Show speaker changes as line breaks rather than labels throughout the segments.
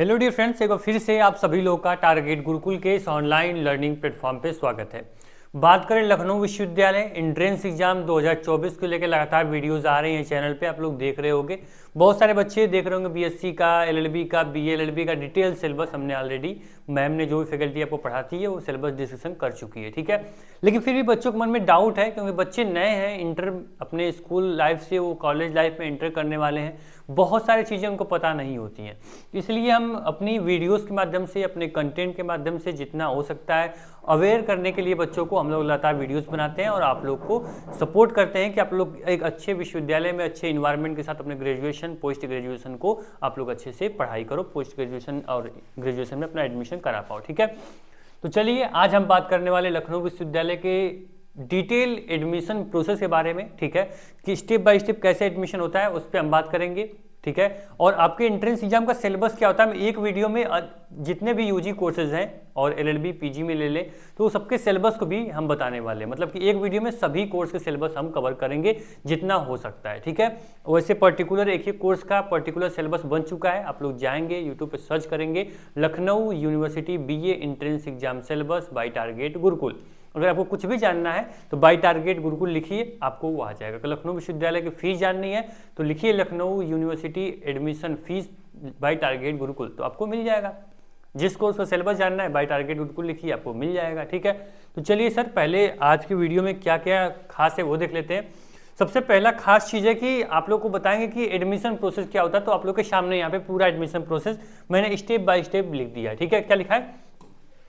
Hello dear friends, एक बार फिर से आप सभी लोग का टारगेट गुरुकुल के इस ऑनलाइन लर्निंग प्लेटफॉर्म पे स्वागत है। बात करें लखनऊ विश्वविद्यालय एंट्रेंस एग्जाम 2024 को लेकर लगातार वीडियोस आ रही हैं चैनल पे, आप लोग देख रहे होंगे। बहुत सारे बच्चे देख रहे होंगे बीएससी का, एलएलबी का, बीए एलएलबी का डिटेल सिलेबस हमने ऑलरेडी मैम ने जो भी फैकल्टी आपको पढ़ाती है वो सिलेबस डिस्कशन कर चुकी है, ठीक है। लेकिन फिर भी बच्चों के मन में डाउट है क्योंकि बच्चे नए हैं, इंटर अपने स्कूल लाइफ से वो कॉलेज लाइफ में इंटर करने वाले हैं, बहुत सारी चीज़ें उनको पता नहीं होती हैं। इसलिए हम अपनी वीडियोस के माध्यम से, अपने कंटेंट के माध्यम से जितना हो सकता है अवेयर करने के लिए बच्चों को हम लोग लगातार वीडियोस बनाते हैं और आप लोग को सपोर्ट करते हैं कि आप लोग एक अच्छे विश्वविद्यालय में अच्छे इन्वायरमेंट के साथ अपने ग्रेजुएशन पोस्ट ग्रेजुएशन को आप लोग अच्छे से पढ़ाई करो, पोस्ट ग्रेजुएशन और ग्रेजुएशन में अपना एडमिशन करा पाओ, ठीक है। तो चलिए आज हम बात करने वाले लखनऊ विश्वविद्यालय के डिटेल एडमिशन प्रोसेस के बारे में, ठीक है, कि स्टेप बाय स्टेप कैसे एडमिशन होता है उस पर हम बात करेंगे, ठीक है। और आपके एंट्रेंस एग्जाम का सिलेबस क्या होता है, हम एक वीडियो में जितने भी यूजी कोर्सेज हैं और एलएलबी पीजी में ले लें तो सबके सिलेबस को भी हम बताने वाले हैं। मतलब कि एक वीडियो में सभी कोर्स के सिलेबस हम कवर करेंगे जितना हो सकता है, ठीक है। वैसे पर्टिकुलर एक ही कोर्स का पर्टिकुलर सिलेबस बन चुका है, आप लोग जाएंगे यूट्यूब पे सर्च करेंगे Lucknow University BA entrance exam syllabus by target Gurukul. अगर आपको कुछ भी जानना है तो बाय टारगेट गुरुकुल लिखिए, आपको वो आ जाएगा। तो लखनऊ विश्वविद्यालय की फीस जाननी है तो लिखिए Lucknow University admission fees by target Gurukul, तो आपको मिल जाएगा। जिस कोर्स का सिलेबस जानना है बाय टारगेट गुरुकुल लिखिए, आपको मिल जाएगा, ठीक है। तो चलिए सर, पहले आज की वीडियो में क्या क्या खास है वो देख लेते हैं। सबसे पहला खास चीज़ है कि आप लोग को बताएंगे कि एडमिशन प्रोसेस क्या होता है। तो आप लोग के सामने यहाँ पे पूरा एडमिशन प्रोसेस मैंने स्टेप बाय स्टेप लिख दिया है, ठीक है। क्या लिखा है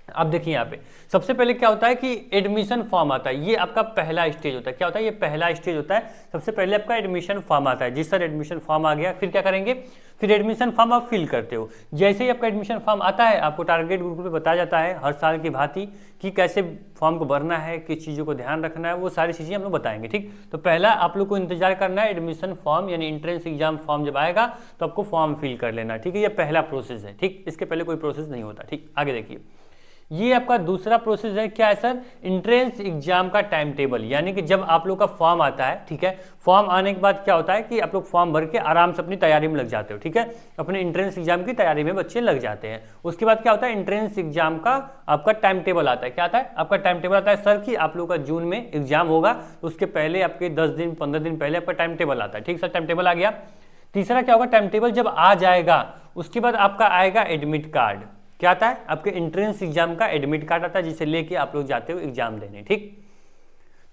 आप देखिए यहाँ पे। सबसे पहले क्या होता है कि एडमिशन फॉर्म आता है, ये आपका पहला स्टेज होता है। क्या होता है, ये पहला स्टेज होता है। सबसे पहले आपका एडमिशन फॉर्म आता है। जिस सर एडमिशन फॉर्म आ गया, फिर क्या करेंगे, फिर एडमिशन फॉर्म आप फिल करते हो। जैसे ही आपका एडमिशन फॉर्म आता है आपको टारगेट गुरुकुल पे बताया जाता है हर साल की भांति कि कैसे फॉर्म को भरना है, किस चीज़ों को ध्यान रखना है, वो सारी चीज़ें हम लोग बताएंगे, ठीक। तो पहला आप लोग को इंतजार करना है, एडमिशन फॉर्म यानी एंट्रेंस एग्जाम फॉर्म जब आएगा तो आपको फॉर्म फिल कर लेना, ठीक है। ये पहला प्रोसेस है, ठीक। इसके पहले कोई प्रोसेस नहीं होता, ठीक। आगे देखिए, ये आपका दूसरा प्रोसेस है। क्या है सर, एंट्रेंस एग्जाम का टाइम टेबल। यानी कि जब आप लोग का फॉर्म आता है, ठीक है, फॉर्म आने के बाद क्या होता है कि आप लोग फॉर्म भर के आराम से अपनी तैयारी में लग जाते हो, ठीक है। अपने एंट्रेंस एग्जाम की तैयारी में बच्चे लग जाते हैं। उसके बाद क्या होता है, एंट्रेंस एग्जाम का आपका टाइम टेबल आता है। क्या आता है, आपका टाइम टेबल आता है सर कि आप लोग का जून में एग्जाम होगा, तो उसके पहले आपके 10 दिन 15 दिन पहले आपका टाइम टेबल आता है, ठीक सर। टाइम टेबल आ गया। तीसरा क्या होगा, टाइम टेबल जब आ जाएगा उसके बाद आपका आएगा एडमिट कार्ड। क्या आता है, आपके एंट्रेंस एग्जाम का एडमिट कार्ड आता है जिसे लेके आप लोग जाते हो एग्जाम देने, ठीक।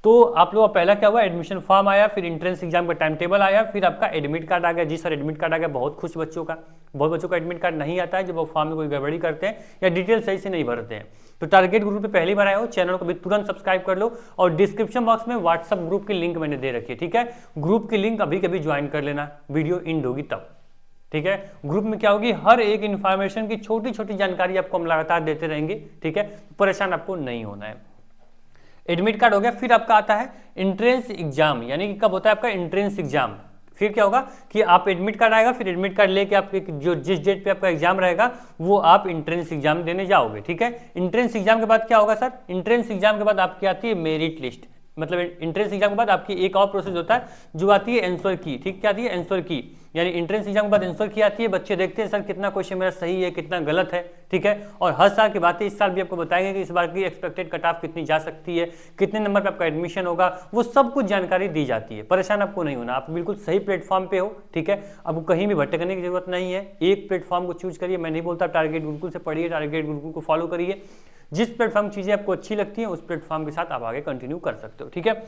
तो आप लोग पहला क्या हुआ, एडमिशन फॉर्म आया, फिर एंट्रेंस एग्जाम का टाइम टेबल आया, फिर आपका एडमिट कार्ड आ गया। जी सर एडमिट कार्ड आ गया, बहुत खुश बच्चों का। बहुत बच्चों का एडमिट कार्ड नहीं आता है जब वो फॉर्म में कोई गड़बड़ी करते हैं या डिटेल सही से नहीं भरते हैं। तो टारगेट ग्रुप पे पहली बार आए हो, चैनल को भी तुरंत सब्सक्राइब कर लो और डिस्क्रिप्शन बॉक्स में व्हाट्सअप ग्रुप की लिंक मैंने दे रखी है, ठीक है। ग्रुप की लिंक अभी कभी ज्वाइन कर लेना, वीडियो एंड होगी तब, ठीक है। ग्रुप में क्या होगी, हर एक इन्फॉर्मेशन की छोटी छोटी जानकारी आपको हम लगातार देते रहेंगे, ठीक है। परेशान आपको नहीं होना है। एडमिट कार्ड हो गया, फिर आपका आता है एंट्रेंस एग्जाम। यानी कि कब होता है आपका एंट्रेंस एग्जाम। फिर क्या होगा कि आप एडमिट कार्ड आएगा, फिर एडमिट कार्ड लेके आपके जो जिस डेट पे आपका एग्जाम रहेगा वो आप एंट्रेंस एग्जाम देने जाओगे, ठीक है। एंट्रेंस एग्जाम के बाद क्या होगा सर, एंट्रेंस एग्जाम के बाद आपकी आती है मेरिट लिस्ट। मतलब एंट्रेंस एग्जाम के बाद आपकी एक और प्रोसेस होता है जो आती है आंसर की, ठीक। क्या आती है, आंसर की। यानी एंट्रेंस एग्जाम के बाद आंसर की आती है। बच्चे देखते हैं सर कितना क्वेश्चन मेरा सही है, कितना गलत है, ठीक है। और हर साल की बात है, इस साल भी आपको बताएंगे कि इस बार की एक्सपेक्टेड कट ऑफ कितनी जा सकती है, कितने नंबर पर आपका एडमिशन होगा, वो सब कुछ जानकारी दी जाती है। परेशान आपको नहीं होना, आप बिल्कुल सही प्लेटफॉर्म पे हो, ठीक है। आपको कहीं भी भटकने की जरूरत नहीं है, एक प्लेटफॉर्म को चूज करिए। मैं नहीं बोलता टारगेट गुरुकुल से पढ़िए, टारगेट गुरुकुल को फॉलो करिए। जिस प्लेटफॉर्म चीजें आपको अच्छी लगती हैं उस प्लेटफॉर्म के साथ आप आगे कंटिन्यू कर सकते हो, ठीक है।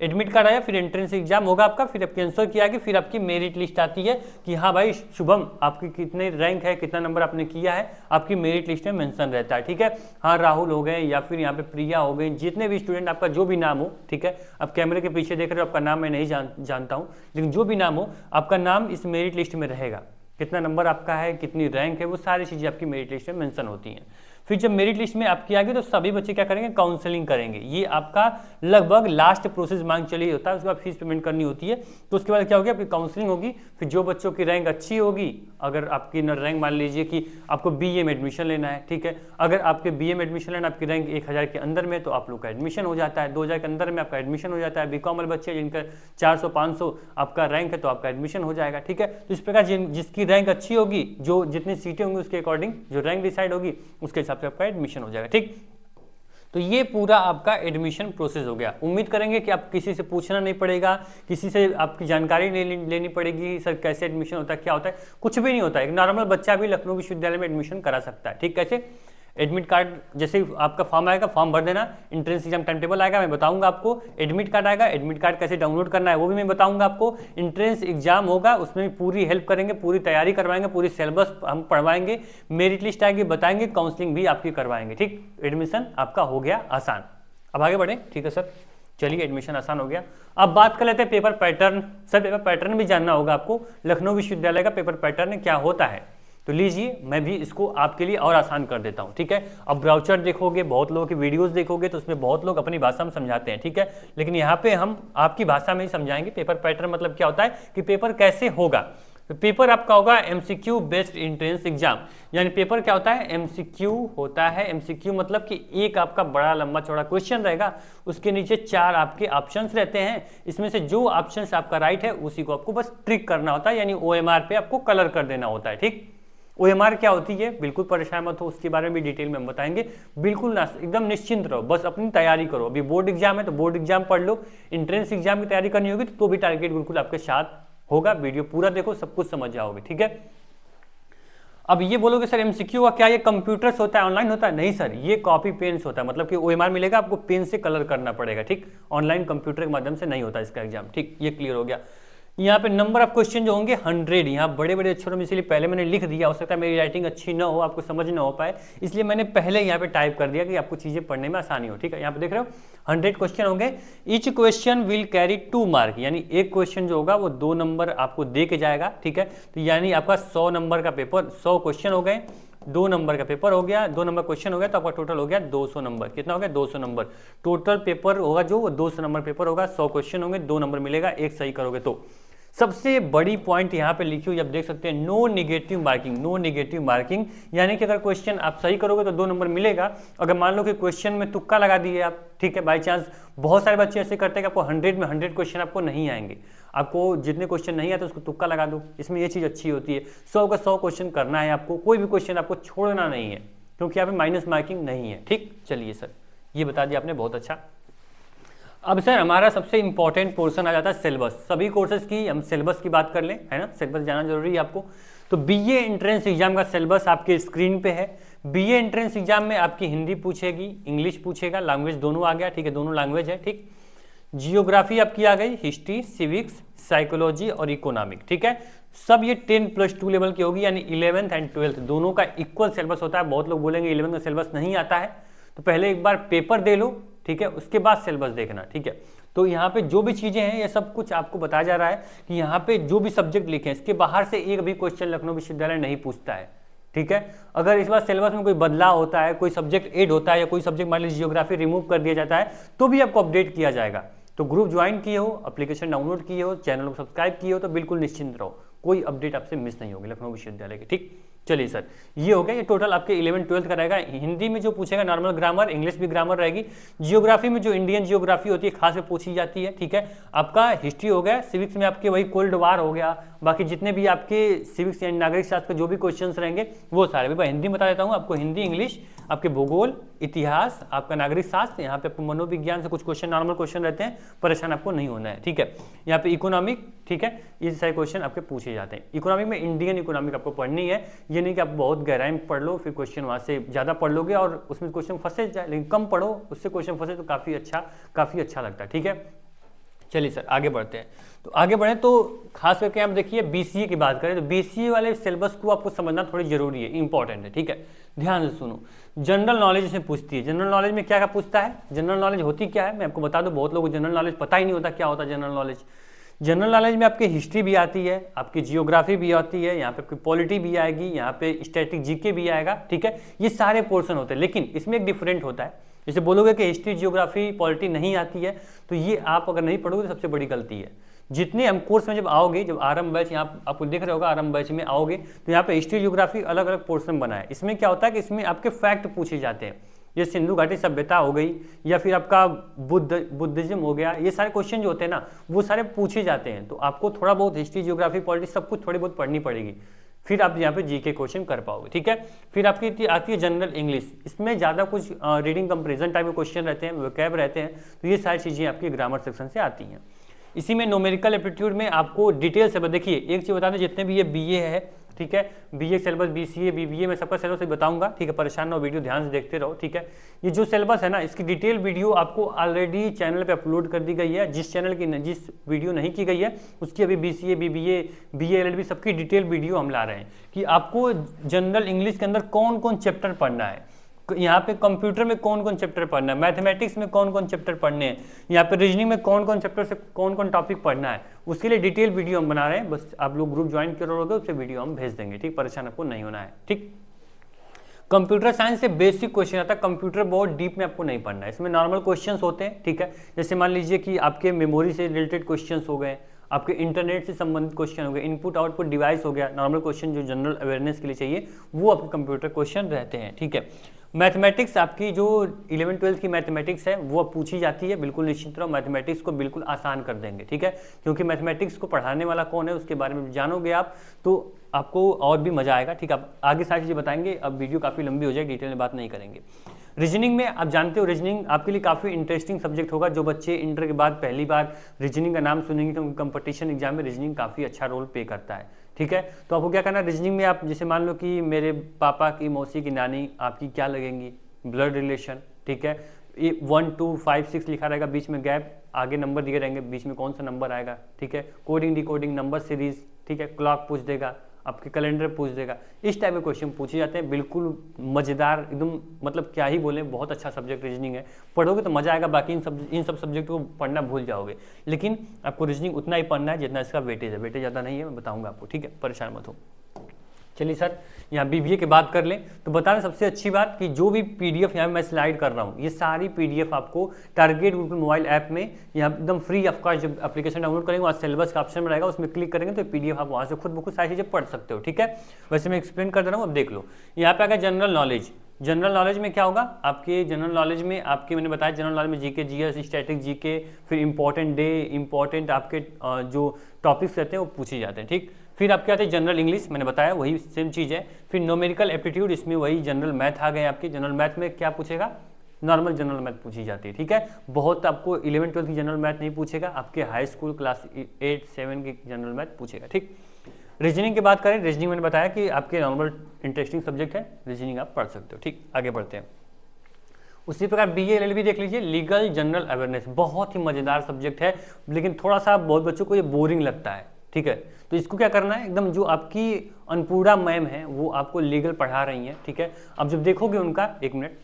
एडमिट कार्ड आया, फिर एंट्रेंस एग्जाम होगा आपका, फिर आपकी आंसर की आएगी, फिर आपकी मेरिट लिस्ट आती है कि हाँ भाई शुभम आपकी कितने रैंक है, कितना नंबर आपने किया है, आपकी मेरिट लिस्ट में मेंशन रहता है, ठीक है। हाँ राहुल हो गए या फिर यहाँ पे प्रिया हो गए, जितने भी स्टूडेंट आपका जो भी नाम हो, ठीक है। आप कैमरे के पीछे देख रहे हो, आपका नाम मैं नहीं जानता हूँ, लेकिन जो भी नाम हो आपका नाम इस मेरिट लिस्ट में रहेगा। कितना नंबर आपका है, कितनी रैंक है, वो सारी चीज़ें आपकी मेरिट लिस्ट में मेंशन होती हैं। फिर जब मेरिट लिस्ट में आपकी आ गई तो सभी बच्चे क्या करेंगे, काउंसलिंग करेंगे। ये आपका लगभग लास्ट प्रोसेस मांग चली होता है, उसके बाद फीस पेमेंट करनी होती है। तो उसके बाद क्या होगी, आपकी काउंसलिंग होगी। फिर जो बच्चों की रैंक अच्छी होगी, अगर आपकी रैंक मान लीजिए कि आपको बीए में एडमिशन लेना है, ठीक है, अगर आपके बीए में एडमिशन लेना, आपकी रैंक 1000 के अंदर में, तो आप लोग का एडमिशन हो जाता है। 2000 के अंदर में आपका एडमिशन हो जाता है। बीकॉम वाले बच्चे जिनका 400 500 आपका रैंक है तो आपका एडमिशन हो जाएगा, ठीक है। तो इस प्रकार जिसकी रैंक अच्छी होगी, जो जितनी सीटें होंगी उसके अकॉर्डिंग जो रैंक डिसाइड होगी उसके हिसाब से आपका एडमिशन हो जाएगा, ठीक। तो ये पूरा आपका एडमिशन प्रोसेस हो गया। उम्मीद करेंगे कि आप किसी से पूछना नहीं पड़ेगा, किसी से आपकी जानकारी नहीं लेनी पड़ेगी, सर कैसे एडमिशन होता है, क्या होता है, कुछ भी नहीं होता है। एक नॉर्मल बच्चा भी लखनऊ विश्वविद्यालय में एडमिशन करा सकता है, ठीक। कैसे, एडमिट कार्ड जैसे आपका फॉर्म आएगा, फॉर्म भर देना, एंट्रेंस एग्जाम टाइम टेबल आएगा, मैं बताऊंगा आपको। एडमिट कार्ड आएगा, एडमिट कार्ड कैसे डाउनलोड करना है वो भी मैं बताऊंगा आपको। एंट्रेंस एग्जाम होगा, उसमें भी पूरी हेल्प करेंगे, पूरी तैयारी करवाएंगे, पूरी सिलेबस हम पढ़वाएंगे। मेरिट लिस्ट आएगी, बताएंगे, काउंसलिंग भी आपकी करवाएंगे, ठीक। एडमिशन आपका हो गया आसान। अब आगे बढ़े, ठीक है सर, चलिए एडमिशन आसान हो गया। अब बात कर लेते हैं paper pattern. Sir paper pattern भी जानना होगा आपको, लखनऊ विश्वविद्यालय का पेपर पैटर्न क्या होता है। तो लीजिए, मैं भी इसको आपके लिए और आसान कर देता हूं, ठीक है। अब ब्राउचर देखोगे, बहुत लोगों की वीडियोस देखोगे तो उसमें बहुत लोग अपनी भाषा में समझाते हैं, ठीक है, लेकिन यहाँ पे हम आपकी भाषा में ही समझाएंगे। पेपर पैटर्न मतलब क्या होता है कि पेपर कैसे होगा। तो पेपर आपका होगा एमसीक्यू बेस्ड एंट्रेंस एग्जाम, यानी पेपर क्या होता है, एमसीक्यू होता है। एमसीक्यू मतलब कि एक आपका बड़ा लंबा चौड़ा क्वेश्चन रहेगा, उसके नीचे 4 आपके ऑप्शंस रहते हैं, इसमें से जो ऑप्शंस आपका राइट है उसी को आपको बस ट्रिक करना होता है, यानी ओएमआर पे आपको कलर कर देना होता है, ठीक। ओएमआर क्या होती है, बिल्कुल परेशान मत हो, उसके बारे में भी डिटेल में हम बताएंगे। बिल्कुल एकदम निश्चिंत रहो, बस अपनी तैयारी करो। अभी बोर्ड एग्जाम है तो बोर्ड एग्जाम पढ़ लो, एंट्रेंस एग्जाम की तैयारी करनी होगी तो भी टारगेट बिल्कुल आपके साथ होगा। वीडियो पूरा देखो, सब कुछ समझ जाओगे, ठीक है। अब ये बोलोगे सर एमसीक्यू का क्या ये कंप्यूटर से होता है, ऑनलाइन होता है? नहीं सर, ये कॉपी पेन से होता है, मतलब कि ओएमआर मिलेगा आपको, पेन से कलर करना पड़ेगा, ठीक। ऑनलाइन कंप्यूटर के माध्यम से नहीं होता इसका एग्जाम, ठीक। ये क्लियर हो गया। यहाँ पे नंबर ऑफ क्वेश्चन जो होंगे 100, यहाँ बड़े बड़े अक्षरों में, इसलिए पहले मैंने लिख दिया। हो सकता है मेरी राइटिंग अच्छी ना हो, आपको समझ ना हो पाए, इसलिए मैंने पहले यहाँ पे टाइप कर दिया कि आपको चीजें पढ़ने में आसानी हो, ठीक है। यहाँ पे देख रहे हो 100 क्वेश्चन होंगे। Each question will carry 2 mark, यानी एक क्वेश्चन जो होगा वो 2 नंबर आपको दे के जाएगा, ठीक है। तो यानी आपका 100 नंबर का पेपर, 100 क्वेश्चन हो गए, 2 नंबर का पेपर हो गया, 2 नंबर क्वेश्चन हो गया, तो आपका टोटल हो गया 200 नंबर। कितना हो गया, 200 नंबर टोटल पेपर होगा, जो 200 नंबर पेपर होगा। 100 क्वेश्चन होंगे, 2 नंबर मिलेगा, एक सही करोगे तो। सबसे बड़ी पॉइंट यहाँ पे लिखी हुई आप देख सकते हैं, no negative marking. No negative marking यानी कि अगर क्वेश्चन आप सही करोगे तो 2 नंबर मिलेगा। अगर मान लो कि क्वेश्चन में तुक्का लगा दिए आप, ठीक है, बाई चांस, बहुत सारे बच्चे ऐसे करते हैं कि आपको 100 में 100 क्वेश्चन आपको नहीं आएंगे, आपको जितने क्वेश्चन नहीं आते उसको तुक्का लगा दो। इसमें ये चीज़ अच्छी होती है, 100 का 100 क्वेश्चन करना है आपको, कोई भी क्वेश्चन आपको छोड़ना नहीं है, क्योंकि यहाँ पे माइनस मार्किंग नहीं है, ठीक। चलिए सर, ये बता दिया आपने, बहुत अच्छा। अब सर हमारा सबसे इंपॉर्टेंट पोर्शन आ जाता है सिलेबस। सभी कोर्सेज की हम सिलेबस की बात कर लें, है ना, सिलेबस जाना जरूरी है आपको। तो बीए एंट्रेंस एग्जाम का सिलेबस आपके स्क्रीन पे है। बीए एंट्रेंस एग्जाम में आपकी हिंदी पूछेगी, इंग्लिश पूछेगा, लैंग्वेज दोनों आ गया, ठीक है, दोनों लैंग्वेज है, ठीक। जियोग्राफी आपकी आ गई, हिस्ट्री, सिविक्स, साइकोलॉजी और इकोनॉमिक, ठीक है। सब ये 10+2 लेवल की होगी, यानी 11th एंड 12th दोनों का इक्वल सिलेबस होता है। बहुत लोग बोलेंगे 11th का सिलेबस नहीं आता है, तो पहले एक बार पेपर दे लो, ठीक है, उसके बाद सिलेबस देखना, ठीक है। तो यहाँ पे जो भी चीजें हैं ये सब कुछ आपको बताया जा रहा है कि यहाँ पे जो भी सब्जेक्ट लिखे हैं इसके बाहर से एक भी क्वेश्चन लखनऊ विश्वविद्यालय नहीं पूछता है, ठीक है। अगर इस बार सिलेबस में कोई बदलाव होता है, कोई सब्जेक्ट ऐड होता है या कोई सब्जेक्ट मान लीजिए जियोग्राफी रिमूव कर दिया जाता है, तो भी आपको अपडेट किया जाएगा। तो ग्रुप ज्वाइन किए हो, एप्लीकेशन डाउनलोड किए हो, चैनल को सब्सक्राइब किए हो, तो बिल्कुल निश्चिंत रहो, कोई अपडेट आपसे मिस नहीं होगी लखनऊ विश्वविद्यालय की, ठीक। चलिए सर, ये हो गया, ये टोटल आपके 11th-12th का रहेगा। हिंदी में जो पूछेगा नॉर्मल ग्रामर, इंग्लिश भी ग्रामर रहेगी। जियोग्राफी में जो इंडियन जियोग्राफी होती है खास में पूछी जाती है, ठीक है। आपका हिस्ट्री हो गया, सिविक्स में आपके वही कोल्ड वार हो गया, बाकी जितने भी आपके सिविक्स यानी नागरिक शास्त्र के जो भी क्वेश्चन रहेंगे वो सारे। मैं हिंदी बता देता हूँ आपको, हिंदी, इंग्लिश, आपके भूगोल, इतिहास, आपका नागरिक शास्त्र, यहाँ पे आपको मनोविज्ञान से कुछ क्वेश्चन नॉर्मल क्वेश्चन रहते हैं, परेशान आपको नहीं होना है, ठीक है। यहाँ पे इकोनॉमिक, ठीक है, ये सारे क्वेश्चन आपके पूछे जाते हैं। इकोनॉमिक में इंडियन इकोनॉमिक आपको पढ़नी है, ये नहीं कि आप बहुत गहराई में पढ़ लो फिर क्वेश्चन वहाँ से ज़्यादा पढ़ लोगे और उसमें क्वेश्चन फंसे जाए, लेकिन कम पढ़ो उससे क्वेश्चन फंसे तो काफ़ी अच्छा लगता है, ठीक है। चलिए सर आगे बढ़ते हैं। तो आगे बढ़े तो खास करके आप देखिए बीसीए की बात करें तो बीसीए वाले सिलेबस को आपको समझना थोड़ी जरूरी है, इंपॉर्टेंट है, ठीक है। ध्यान से सुनो, जनरल नॉलेज इसमें पूछती है। जनरल नॉलेज में क्या क्या पूछता है, जनरल नॉलेज होती क्या है मैं आपको बता दूं, बहुत लोगों को जनरल नॉलेज पता ही नहीं होता क्या होता है जनरल नॉलेज। जनरल नॉलेज में आपकी हिस्ट्री भी आती है, आपकी जियोग्राफी भी आती है, यहाँ पे आपकी पॉलिटी भी आएगी, यहाँ पे स्टैटिक जीके भी आएगा, ठीक है। ये सारे पोर्शन होते हैं, लेकिन इसमें एक डिफरेंट होता है। जैसे बोलोगे कि हिस्ट्री जियोग्राफी पॉलिटी नहीं आती है, तो ये आप अगर नहीं पढ़ोगे तो सबसे बड़ी गलती है। जितने हम कोर्स में जब आओगे, जब आरंभ बैच यहाँ आपको दिख रहा होगा, आरंभ बैच में आओगे तो यहाँ पे हिस्ट्री जियोग्राफी अलग अलग पोर्शन बना है। इसमें क्या होता है कि इसमें आपके फैक्ट पूछे जाते हैं, ये सिंधु घाटी सभ्यता हो गई या फिर आपका बुद्धिज्म हो गया, ये सारे क्वेश्चन जो होते हैं ना वो सारे पूछे जाते हैं। तो आपको थोड़ा बहुत हिस्ट्री जियोग्राफी पॉलिटिक्स सब कुछ थोड़ी बहुत पढ़नी पड़ेगी, फिर आप यहाँ पे जीके क्वेश्चन कर पाओगे, ठीक है। फिर आपकी आती है जनरल इंग्लिश, इसमें ज़्यादा कुछ रीडिंग कंपेरिजन टाइप के क्वेश्चन रहते हैं, वोकैब रहते हैं, तो ये सारी चीज़ें आपकी ग्रामर सेक्शन से आती हैं। इसी में न्यूमेरिकल एप्टीट्यूड में आपको डिटेल से देखिए, एक चीज़ बता दें, जितने भी ये बीए है, ठीक है, बीए सिलेबस, बीसीए, बीबीए में सबका सिलेबस बताऊंगा, ठीक है, परेशान ना हो, वीडियो ध्यान से देखते रहो, ठीक है। ये जो सिलेबस है ना, इसकी डिटेल वीडियो आपको ऑलरेडी चैनल पे अपलोड कर दी गई है। जिस चैनल की जिस वीडियो नहीं की गई है उसकी अभी बीसीए, बीबीए, बीए, एलएलबी सबकी डिटेल वीडियो हम ला रहे हैं कि आपको जनरल इंग्लिश के अंदर कौन कौन चैप्टर पढ़ना है, यहाँ पे कंप्यूटर में कौन कौन चैप्टर पढ़ना है, मैथमेटिक्स में कौन कौन चैप्टर पढ़ने हैं, यहाँ पे रीजनिंग में कौन कौन चैप्टर से कौन कौन टॉपिक पढ़ना है, उसके लिए डिटेल वीडियो हम बना रहे हैं। बस आप लोग ग्रुप ज्वाइन करोगे उससे वीडियो हम भेज देंगे, ठीक, परेशान आपको नहीं होना है, ठीक। कंप्यूटर साइंस से बेसिक क्वेश्चन आता है, कंप्यूटर बहुत डीप में आपको नहीं पढ़ना है, इसमें नॉर्मल क्वेश्चंस होते हैं, ठीक है। जैसे मान लीजिए कि आपके मेमोरी से रिलेटेड क्वेश्चंस हो गए, आपके इंटरनेट से संबंधित क्वेश्चन हो गए, इनपुट आउटपुट डिवाइस हो गया, नॉर्मल क्वेश्चन जो जनरल अवेयरनेस के लिए चाहिए वो आपके कंप्यूटर क्वेश्चन रहते हैं, ठीक है। मैथमेटिक्स आपकी जो 11वीं-12वीं की मैथमेटिक्स है वो पूछी जाती है, बिल्कुल निश्चिंत रहो, मैथमेटिक्स को बिल्कुल आसान कर देंगे, ठीक है, क्योंकि मैथमेटिक्स को पढ़ाने वाला कौन है उसके बारे में जानोगे आप तो आपको और भी मजा आएगा, ठीक है। आप आगे सारी चीज़ें बताएंगे, अब वीडियो काफ़ी लंबी हो जाएगी, डिटेल में बात नहीं करेंगे। रीजनिंग में आप जानते हो, रीजनिंग आपके लिए काफ़ी इंटरेस्टिंग सब्जेक्ट होगा। जो बच्चे इंटर के बाद पहली बार रीजनिंग का नाम सुनेंगे तो कंपटीशन एग्जाम में रीजनिंग काफ़ी अच्छा रोल प्ले करता है, ठीक है। तो आपको क्या करना है, रीजनिंग में आप जैसे मान लो कि मेरे पापा की मौसी की नानी आपकी क्या लगेंगी, ब्लड रिलेशन, ठीक है, 1 2 5 6 लिखा रहेगा, बीच में गैप, आगे नंबर दिए रहेंगे, बीच में कौन सा नंबर आएगा, ठीक है, कोडिंग डिकोडिंग, नंबर सीरीज, ठीक है, क्लॉक पूछ देगा, आपके कैलेंडर पूछ देगा, इस टाइप के क्वेश्चन पूछे जाते हैं। बिल्कुल मज़ेदार, एकदम मतलब क्या ही बोले, बहुत अच्छा सब्जेक्ट रीजनिंग है, पढ़ोगे तो मजा आएगा, बाकी इन सब सब्जेक्ट को पढ़ना भूल जाओगे, लेकिन आपको रीजनिंग उतना ही पढ़ना है जितना इसका वेटेज है, वेटेज ज़्यादा नहीं है, मैं बताऊँगा आपको, ठीक है, परेशान मत हो। चलिए सर, यहाँ बीबीए की बात कर लें तो बता दें सबसे अच्छी बात कि जो भी पीडीएफ यहाँ मैं स्लाइड कर रहा हूँ, ये सारी पीडीएफ आपको टारगेट गूगल मोबाइल ऐप में यहाँ एकदम फ्री ऑफ कॉस्ट जब एप्लीकेशन डाउनलोड करेंगे, वहाँ सिलेबस का ऑप्शन में रहेगा, उसमें क्लिक करेंगे तो पीडीएफ आप वहाँ से खुद ब खुद सारी चीज़ें पढ़ सकते हो, ठीक है। वैसे मैं एक्सप्लेन कर दे रहा हूँ, अब देख लो। यहाँ पे आगे जनरल नॉलेज, जनरल नॉलेज में क्या होगा, आपके जनरल नॉलेज में आपके मैंने बताया जनरल नॉलेज में जीके, जीएस, स्टैटिक जीके, फिर इंपॉर्टेंट डे, इंपॉर्टेंट आपके जो टॉपिक्स रहते हैं वो पूछे जाते हैं, ठीक। फिर आपके आते हैं जनरल इंग्लिश, मैंने बताया वही सेम चीज़ है। फिर न्यूमेरिकल एप्टीट्यूड, इसमें वही जनरल मैथ आ गए आपके। जनरल मैथ में क्या पूछेगा, नॉर्मल जनरल मैथ पूछी जाती है, ठीक है। बहुत आपको 11वीं-12वीं की जनरल मैथ नहीं पूछेगा, आपके हाई स्कूल क्लास 8-7 की जनरल मैथ पूछेगा, ठीक। रीजनिंग की बात करें, रीजनिंग मैंने बताया कि आपके नॉर्मल इंटरेस्टिंग सब्जेक्ट है, रीजनिंग आप पढ़ सकते हो, ठीक। आगे बढ़ते हैं। उसी प्रकार बीए एलएलबी देख लीजिए, लीगल जनरल अवेयरनेस, बहुत ही मजेदार सब्जेक्ट है, लेकिन थोड़ा सा बहुत बच्चों को ये बोरिंग लगता है, ठीक है। तो इसको क्या करना है, एकदम जो आपकी अनपूर्णा मैम है वो आपको लीगल पढ़ा रही हैं, ठीक है। अब जब देखोगे उनका, एक मिनट,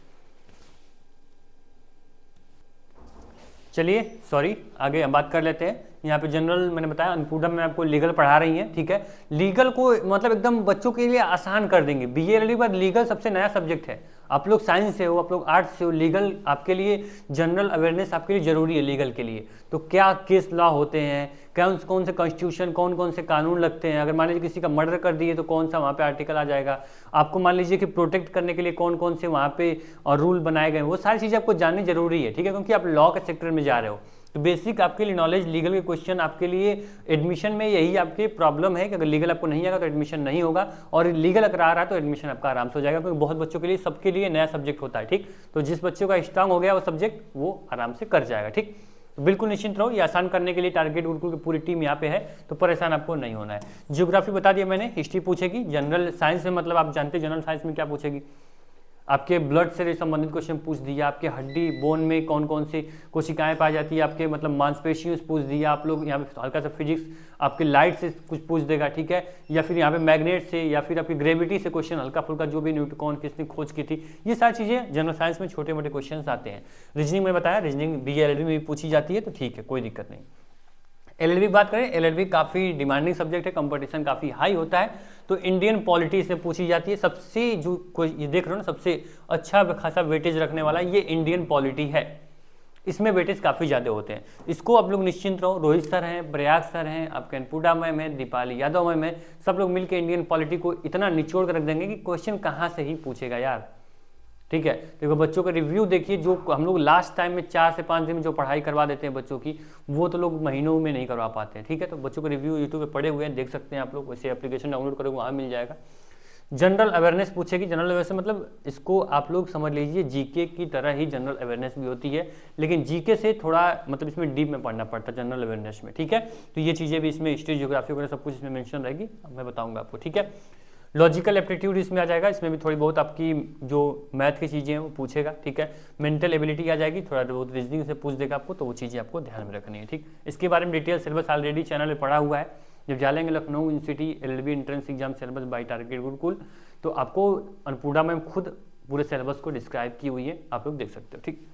चलिए सॉरी, आगे हम बात कर लेते हैं। यहाँ पे जनरल मैंने बताया, अनपूर्णा में आपको लीगल पढ़ा रही हैं, ठीक है। लीगल को मतलब एकदम बच्चों के लिए आसान कर देंगे। बीए एलएलबी बाद लीगल सबसे नया सब्जेक्ट है। आप लोग साइंस से हो, आप लोग आर्ट्स से हो, लीगल आपके लिए जनरल अवेयरनेस आपके लिए जरूरी है लीगल के लिए। तो क्या केस लॉ होते हैं, कौन से कॉन्स्टिट्यूशन, कौन से कानून लगते हैं, अगर मान लीजिए किसी का मर्डर कर दिए तो कौन सा वहाँ पे आर्टिकल आ जाएगा, आपको मान लीजिए कि प्रोटेक्ट करने के लिए कौन से वहाँ पे रूल बनाए गए, वो सारी चीज़ें आपको जाननी जरूरी है, ठीक है, क्योंकि आप लॉ के सेक्टर में जा रहे हो। तो बेसिक आपके लिए नॉलेज, लीगल के क्वेश्चन आपके लिए एडमिशन में यही आपकी प्रॉब्लम है कि अगर लीगल आपको नहीं आएगा तो एडमिशन नहीं होगा, और लीगल अगर आ रहा है तो एडमिशन आपका आराम से हो जाएगा, क्योंकि बहुत बच्चों के लिए, सबके लिए नया सब्जेक्ट होता है, ठीक। तो जिस बच्चों का स्ट्रांग हो गया वो सब्जेक्ट, वो आराम से कर जाएगा, ठीक। तो बिल्कुल निश्चिंत रहो, ये आसान करने के लिए टारगेट गुरुकुल की पूरी टीम यहाँ पे है, तो परेशान आपको नहीं होना है। ज्योग्राफी बता दिया मैंने, हिस्ट्री पूछेगी। जनरल साइंस में मतलब आप जानते हैं जनरल साइंस में क्या पूछेगी, आपके ब्लड से संबंधित क्वेश्चन पूछ दिया, आपके हड्डी बोन में कौन सी कोशिकाएं पाई जाती है, आपके मतलब मांसपेशियों से पूछ दिया, आप लोग यहाँ पे हल्का सा फिजिक्स, आपके लाइट से कुछ पूछ देगा, ठीक है, या फिर यहाँ पे मैग्नेट से, या फिर आपकी ग्रेविटी से क्वेश्चन हल्का फुल्का, जो भी न्यूटन किसने खोज की थी, ये सारी चीज़ें जनरल साइंस में छोटे मोटे क्वेश्चन आते हैं। रीजनिंग में बताया, रीजनिंग बीए एलएलबी में भी पूछी जाती है, तो ठीक है, कोई दिक्कत नहीं। एलएलबी बात करें, एलएलबी काफ़ी डिमांडिंग सब्जेक्ट है, कंपटीशन काफ़ी हाई होता है। तो इंडियन पॉलिटी इसमें पूछी जाती है। सबसे जो कोई ये देख रहे हो ना, सबसे अच्छा खासा वेटेज रखने वाला ये इंडियन पॉलिटी है। इसमें वेटेज काफ़ी ज़्यादा होते हैं। इसको आप लोग निश्चिंत रहो, रोहित सर हैं, प्रयाग सर हैं, आपके अनपुडा मैम है, दीपाली यादव मैम है, सब लोग मिलकर इंडियन पॉलिटी को इतना निचोड़ कर रख देंगे कि क्वेश्चन कहाँ से ही पूछेगा यार। ठीक है, देखो बच्चों का रिव्यू देखिए, जो हम लोग लास्ट टाइम में 4 से 5 दिन में जो पढ़ाई करवा देते हैं बच्चों की, वो तो लोग महीनों में नहीं करवा पाते हैं। ठीक है, तो बच्चों का रिव्यू यूट्यूब पे पड़े हुए हैं, देख सकते हैं आप लोग। वैसे एप्लीकेशन डाउनलोड करोगे वहाँ मिल जाएगा। जनरल अवेयरनेस पूछेगी। जनरल अवेयरनेस मतलब इसको आप लोग समझ लीजिए जीके की तरह ही जनरल अवेयरनेस भी होती है, लेकिन जीके से थोड़ा मतलब इसमें डीप में पढ़ना पड़ता है जनरल अवेयरनेस में। ठीक है, तो ये चीज़ें भी इसमें हिस्ट्री ज्योग्राफी वगैरह सब कुछ इसमें मेंशन रहेगी, मैं बताऊंगा आपको। ठीक है, लॉजिकल एप्टीट्यूड इसमें आ जाएगा, इसमें भी थोड़ी बहुत आपकी जो मैथ की चीज़ें हैं वो पूछेगा। ठीक है, मेंटल एबिलिटी आ जाएगी, थोड़ा बहुत रीजनिंग से पूछ देगा आपको, तो वो चीज़ें आपको ध्यान में रखनी है। ठीक, इसके बारे में डिटेल सिलेबस ऑलरेडी चैनल में पढ़ा हुआ है। जब जालेंगे Lucknow university LLB entrance exam syllabus by target Gurukul, तो आपको अनपुडा मैम खुद पूरे सिलेबस को डिस्क्राइब की हुई है, आप लोग देख सकते हो। ठीक,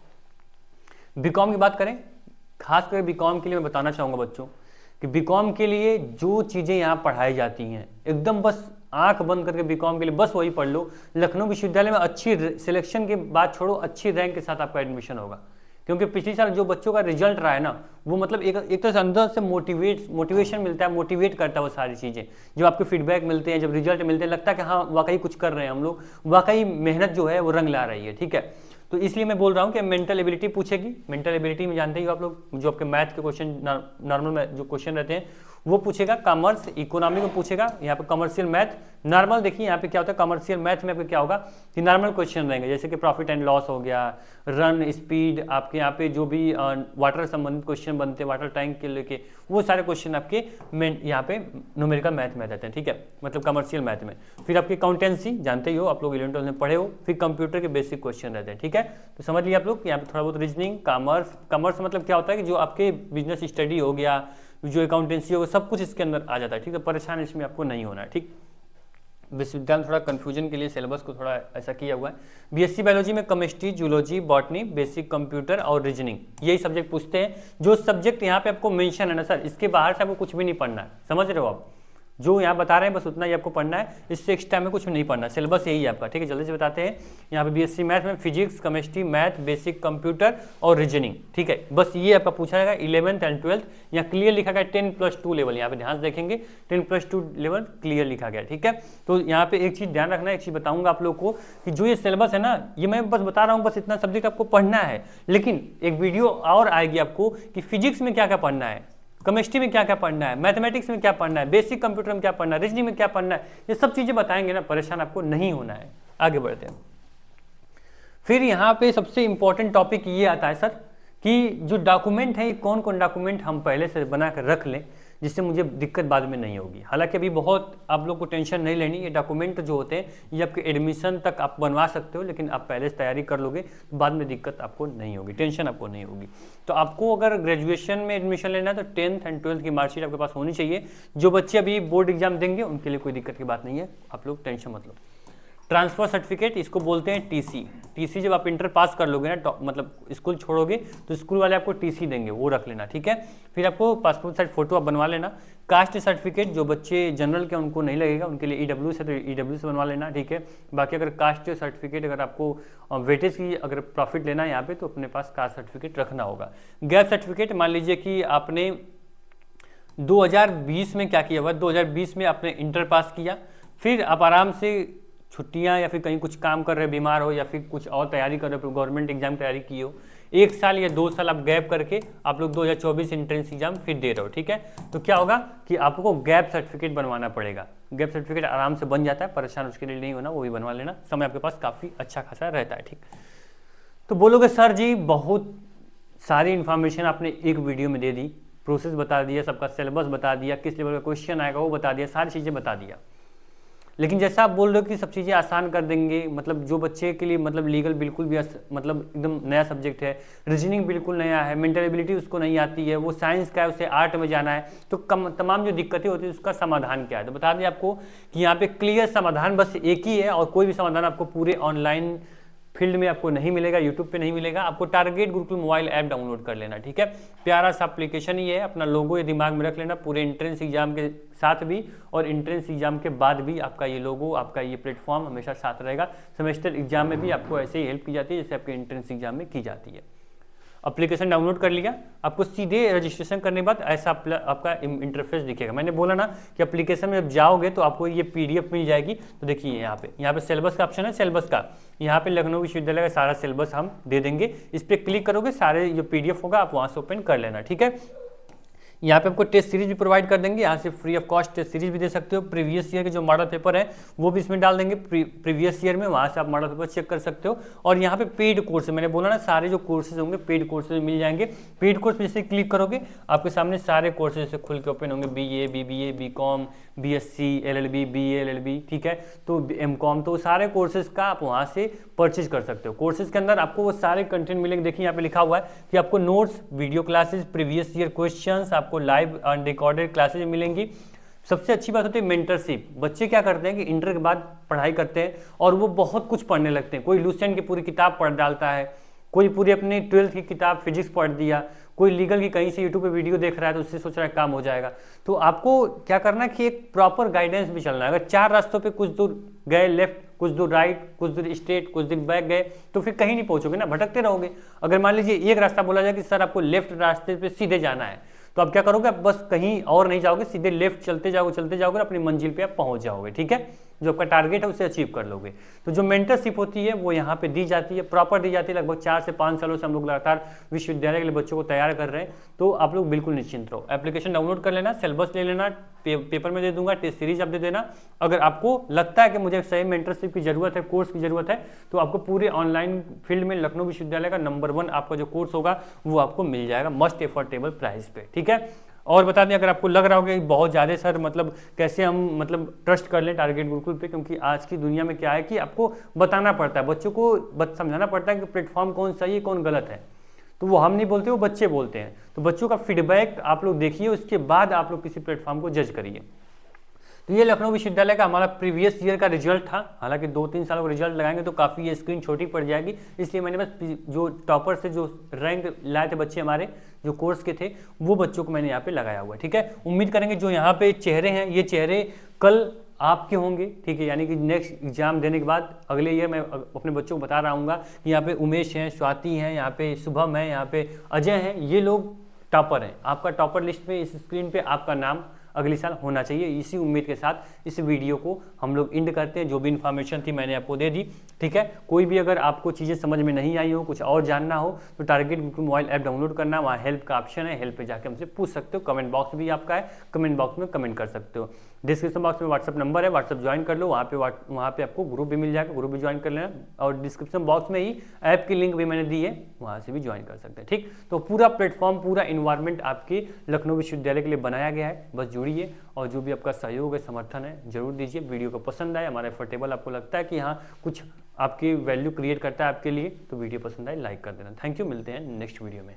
बीकॉम की बात करें, खासकर बीकॉम के लिए मैं बताना चाहूँगा बच्चों कि बीकॉम के लिए जो चीज़ें यहाँ पढ़ाई जाती हैं एकदम बस आंख बंद करके बीकॉम के लिए बस वही पढ़ लो। लखनऊ विश्वविद्यालय में अच्छी सिलेक्शन के बाद छोड़ो, अच्छी रैंक के साथ आपका एडमिशन होगा, क्योंकि पिछले साल जो बच्चों का रिजल्ट रहा है ना, वो मतलब एक तरह से अंदर से मोटिवेशन मिलता है, मोटिवेट करता है वो सारी चीज़ें। जो आपके फीडबैक मिलते हैं, जब रिजल्ट मिलते हैं, लगता है कि हाँ वाकई कुछ कर रहे हैं हम लोग, वाकई मेहनत जो है वो रंग ला रही है। ठीक है, तो इसलिए मैं बोल रहा हूँ कि मेंटल एबिलिटी पूछेगी। मेंटल एबिलिटी में जानते ही हो आप लोग, जो आपके मैथ के क्वेश्चन नॉर्मल में जो क्वेश्चन रहते हैं वो पूछेगा। कॉमर्स इकोनॉमी में पूछेगा, यहाँ पे कमर्शियल मैथ नॉर्मल। देखिए यहाँ पे क्या होता है, कमर्शियल मैथ में आपको क्या होगा कि नॉर्मल क्वेश्चन रहेंगे, जैसे कि प्रॉफिट एंड लॉस हो गया, रन स्पीड, आपके यहाँ पे जो भी वाटर संबंधित क्वेश्चन बनते हैं, वाटर टैंक के लेके, वो सारे क्वेश्चन आपके यहाँ पे न्यूमेरिकल मैथ में रहते हैं। ठीक है, मतलब कमर्शियल मैथ में। फिर आपकी अकाउंटेंसी जानते ही हो, आप लोग 11th में पढ़े हो। फिर कंप्यूटर के बेसिक क्वेश्चन रहते हैं। ठीक है, तो समझ लिया आप लोग, यहाँ पे थोड़ा बहुत रीजनिंग। कॉमर्स मतलब क्या होता है कि जो आपके बिजनेस स्टडी हो गया, जो अकाउंटेंसी होगा, सब कुछ इसके अंदर आ जाता है। ठीक है, परेशान इसमें आपको नहीं होना है। ठीक, विश्वविद्यालय थोड़ा कंफ्यूजन के लिए सिलेबस को थोड़ा ऐसा किया हुआ है। बीएससी बायोलॉजी में chemistry, zoology, botany, basic computer और रीजनिंग, यही सब्जेक्ट पूछते हैं। जो सब्जेक्ट यहाँ पे आपको मेंशन है ना सर, इसके बाहर से आपको कुछ भी नहीं पढ़ना है, समझ रहे हो आप। जो यहाँ बता रहे हैं बस उतना ही आपको पढ़ना है, इससे एक्स्ट्रा में कुछ नहीं पढ़ना, सिलेबस यही है आपका। ठीक है, जल्दी से बताते हैं। यहाँ पे बीएससी मैथ में physics, chemistry, math, basic computer और रीजनिंग। ठीक है, बस ये आपका पूछा जाएगा। 11th एंड 12th यहाँ क्लियर लिखा गया, 10+2 लेवल, यहाँ पे ध्यान से देखेंगे 10+2 लेवल क्लियर लिखा गया। ठीक है, तो यहाँ पे एक चीज़ ध्यान रखना है, एक चीज़ बताऊंगा आप लोग को कि जो ये सिलेबस है ना, ये मैं बस बता रहा हूँ, बस इतना सब्जेक्ट आपको पढ़ना है। लेकिन एक वीडियो और आएगी आपको कि फिजिक्स में क्या क्या पढ़ना है, केमिस्ट्री में क्या क्या पढ़ना है, मैथमेटिक्स में क्या पढ़ना है, बेसिक कंप्यूटर में क्या पढ़ना है, रीजनिंग में क्या पढ़ना है, ये सब चीजें बताएंगे ना, परेशान आपको नहीं होना है। आगे बढ़ते हैं। फिर यहाँ पे सबसे इंपॉर्टेंट टॉपिक ये आता है सर कि जो डॉक्यूमेंट है, कौन कौन डॉक्यूमेंट हम पहले से बना कर रख लें, जिससे मुझे दिक्कत बाद में नहीं होगी। हालांकि अभी बहुत आप लोग को टेंशन नहीं लेनी, ये डॉक्यूमेंट जो होते हैं ये आपके एडमिशन तक आप बनवा सकते हो, लेकिन आप पहले से तैयारी कर लोगे तो बाद में दिक्कत आपको नहीं होगी, टेंशन आपको नहीं होगी। तो आपको अगर ग्रेजुएशन में एडमिशन लेना है तो 10th एंड 12th की मार्कशीट आपके पास होनी चाहिए। जो बच्चे अभी बोर्ड एग्जाम देंगे उनके लिए कोई दिक्कत की बात नहीं है, आप लोग टेंशन मत लो। ट्रांसफर सर्टिफिकेट, इसको बोलते हैं टीसी। टीसी जब आप इंटर पास कर लोगे ना, मतलब स्कूल छोड़ोगे तो स्कूल वाले आपको टीसी देंगे, वो रख लेना। ठीक है, फिर आपको पासपोर्ट साइज फोटो आप बनवा लेना। कास्ट सर्टिफिकेट, जो बच्चे जनरल के उनको नहीं लगेगा, उनके लिए ईडब्ल्यू से, तो ईडब्ल्यू से बनवा लेना। ठीक है, बाकी अगर कास्ट सर्टिफिकेट, अगर आपको वेटेज की अगर प्रॉफिट लेना है यहाँ पे, तो अपने पास कास्ट सर्टिफिकेट रखना होगा। गैप सर्टिफिकेट, मान लीजिए कि आपने 2020 में क्या किया हुआ, 2020 में आपने इंटर पास किया, फिर आप आराम से छुट्टियां या फिर कहीं कुछ काम कर रहे हो, बीमार हो, या फिर कुछ और तैयारी कर रहे हो, गवर्नमेंट एग्जाम की तैयारी की हो, 1 साल या 2 साल आप गैप करके आप लोग 2024 एंट्रेंस एग्जाम फिर दे रहे हो। ठीक है, तो क्या होगा कि आपको गैप सर्टिफिकेट बनवाना पड़ेगा। गैप सर्टिफिकेट आराम से बन जाता है, परेशान उसके लिए नहीं होना, वो भी बनवा लेना, समय आपके पास काफ़ी अच्छा खासा रहता है। ठीक, तो बोलोगे सर जी बहुत सारी इन्फॉर्मेशन आपने एक वीडियो में दे दी, प्रोसेस बता दिया, सबका सिलेबस बता दिया, किस लेवल का क्वेश्चन आएगा वो बता दिया, सारी चीज़ें बता दिया, लेकिन जैसा आप बोल रहे हो कि सब चीज़ें आसान कर देंगे, मतलब जो बच्चे के लिए मतलब लीगल बिल्कुल भी मतलब एकदम नया सब्जेक्ट है, रीजनिंग बिल्कुल नया है, मेंटल एबिलिटी उसको नहीं आती है, वो साइंस का है, उसे आर्ट में जाना है, तो तमाम जो दिक्कतें होती है उसका समाधान क्या है। तो बता दें आपको कि यहाँ पे क्लियर समाधान बस एक ही है, और कोई भी समाधान आपको पूरे ऑनलाइन फील्ड में आपको नहीं मिलेगा, यूट्यूब पे नहीं मिलेगा, आपको target Gurukul mobile app download कर लेना, ठीक है। प्यारा सा एप्लीकेशन ही है, अपना लोगो ये दिमाग में रख लेना पूरे एंट्रेंस एग्जाम के साथ भी और एंट्रेंस एग्जाम के बाद भी आपका ये लोगो, आपका ये प्लेटफॉर्म हमेशा साथ रहेगा। सेमेस्टर एग्जाम में भी आपको ऐसे ही हेल्प की जाती है जैसे आपके एंट्रेंस एग्जाम में की जाती है। एप्लीकेशन डाउनलोड कर लिया, आपको सीधे रजिस्ट्रेशन करने के बाद ऐसा आपका इंटरफेस दिखेगा। मैंने बोला ना कि एप्लीकेशन में जब जाओगे तो आपको ये PDF मिल जाएगी। तो देखिए यहाँ पे सिलेबस का ऑप्शन है, सिलेबस का यहाँ पे लखनऊ विश्वविद्यालय का सारा सिलेबस हम दे देंगे। इस पर क्लिक करोगे, सारे जो PDF होगा आप वहाँ से ओपन कर लेना, ठीक है। यहाँ पे आपको टेस्ट सीरीज भी प्रोवाइड कर देंगे, यहाँ से free of cost test series भी दे सकते हो। प्रीवियस ईयर के जो मॉडल पेपर है वो भी इसमें डाल देंगे, प्रीवियस ईयर में वहाँ से आप मॉडल पेपर चेक कर सकते हो। और यहाँ पे पेड कोर्स, मैंने बोला ना सारे जो कोर्सेज होंगे पेड कोर्सेज मिल जाएंगे। पेड कोर्स जैसे क्लिक करोगे आपके सामने सारे कोर्सेज जैसे खुल के ओपन होंगे, BA, BBA, BCom, BSc, LLB, BA, LLB, ठीक है, तो MCom, तो सारे कोर्सेज का आप वहाँ से परचेज कर सकते हो। कोर्सेज के अंदर आपको वो सारे कंटेंट मिलेंगे। देखिए यहाँ पे लिखा हुआ है कि आपको notes, video classes, previous year questions, आपको लाइव अनरिकॉर्डेड क्लासेज मिलेंगी। सबसे अच्छी बात होती है मेंटरशिप। बच्चे क्या करते हैं कि इंटर के बाद पढ़ाई करते हैं और वो बहुत कुछ पढ़ने लगते हैं। कोई लुसेंट की पूरी किताब पढ़ डालता है, कोई पूरी अपनी 12th की किताब फिजिक्स पढ़ दिया, कोई लीगल की कहीं से यूट्यूब पे वीडियो देख रहा है तो उससे सोच रहा है काम हो जाएगा। तो आपको क्या करना है कि एक प्रॉपर गाइडेंस भी चलना है। अगर 4 रास्तों पे कुछ दूर गए लेफ्ट, कुछ दूर राइट, कुछ दूर स्ट्रेट, कुछ दूर बैक गए तो फिर कहीं नहीं पहुंचोगे ना, भटकते रहोगे। अगर मान लीजिए एक रास्ता बोला जाए कि सर आपको लेफ्ट रास्ते पे सीधे जाना है, तो आप क्या करोगे, आप बस कहीं और नहीं जाओगे, सीधे लेफ्ट चलते जाओगे और अपनी मंजिल पे आप पहुंच जाओगे, ठीक है। जो आपका टारगेट है उसे अचीव कर लोगे। तो जो मेंटरशिप होती है वो यहाँ पे दी जाती है, प्रॉपर दी जाती है। लगभग 4 से 5 सालों से हम लोग लगातार विश्वविद्यालय के लिए बच्चों को तैयार कर रहे हैं। तो आप लोग बिल्कुल निश्चिंत रहो, एप्लीकेशन डाउनलोड कर लेना, सिलेबस ले लेना, पेपर में दे दूंगा, टेस्ट सीरीज आप दे देना। अगर आपको लगता है कि मुझे सही मेंटरशिप की जरूरत है, कोर्स की जरूरत है, तो आपको पूरे ऑनलाइन फील्ड में लखनऊ विश्वविद्यालय का नंबर 1 आपका जो कोर्स होगा वो आपको मिल जाएगा मस्ट एफोर्डेबल प्राइस पे, ठीक है। और बता दें, अगर आपको लग रहा होगा कि बहुत ज़्यादा सर मतलब कैसे हम मतलब ट्रस्ट कर लें टारगेट गुरुकुल पे, क्योंकि आज की दुनिया में क्या है कि आपको बताना पड़ता है, बच्चों को समझाना पड़ता है कि प्लेटफॉर्म कौन सही है कौन गलत है। तो वो हम नहीं बोलते, वो बच्चे बोलते हैं। तो बच्चों का फीडबैक आप लोग देखिए, उसके बाद आप लोग किसी प्लेटफॉर्म को जज करिए। तो ये लखनऊ विश्वविद्यालय का हमारा प्रीवियस ईयर का रिजल्ट था। हालांकि 2-3 सालों का रिजल्ट लगाएंगे तो काफ़ी ये स्क्रीन छोटी पड़ जाएगी, इसलिए मैंने बस जो टॉपर से जो रैंक लाए थे बच्चे हमारे जो कोर्स के थे वो बच्चों को मैंने यहाँ पे लगाया हुआ है, ठीक है। उम्मीद करेंगे जो यहाँ पे चेहरे हैं ये चेहरे कल आपके होंगे, ठीक है। यानी कि नेक्स्ट एग्जाम देने के बाद अगले ईयर मैं अपने बच्चों को बता रहा हूँ कि यहाँ पे उमेश हैं, स्वाति हैं, यहाँ पे शुभम है, यहाँ पे अजय हैं, ये लोग टॉपर हैं। आपका टॉपर लिस्ट में इस स्क्रीन पे आपका नाम अगले साल होना चाहिए। इसी उम्मीद के साथ इस वीडियो को हम लोग एंड करते हैं। जो भी इन्फॉर्मेशन थी मैंने आपको दे दी, ठीक है। कोई भी अगर आपको चीज़ें समझ में नहीं आई हो, कुछ और जानना हो, तो target Gurukul mobile app download करना, वहाँ हेल्प का ऑप्शन है, हेल्प पे जाकर हमसे पूछ सकते हो। कमेंट बॉक्स भी आपका है, कमेंट बॉक्स में कमेंट कर सकते हो। डिस्क्रिप्शन बॉक्स में व्हाट्सअप नंबर है, व्हाट्सअप ज्वाइन कर लो, वहाँ पे आपको ग्रुप भी मिल जाएगा, ग्रुप भी ज्वाइन कर लेना। और डिस्क्रिप्शन बॉक्स में ही ऐप की लिंक भी मैंने दी है, वहाँ से भी ज्वाइन कर सकते हैं, ठीक। तो पूरा प्लेटफॉर्म, पूरा इन्वायरमेंट आपके लखनऊ विश्वविद्यालय के लिए बनाया गया है। बस जुड़िए और जो भी आपका सहयोग है, समर्थन है, जरूर दीजिए। वीडियो को पसंद आए, हमारा एफर्टेबल आपको लगता है कि हाँ कुछ आपकी वैल्यू क्रिएट करता है आपके लिए, तो वीडियो पसंद आए लाइक कर देना। थैंक यू, मिलते हैं नेक्स्ट वीडियो में।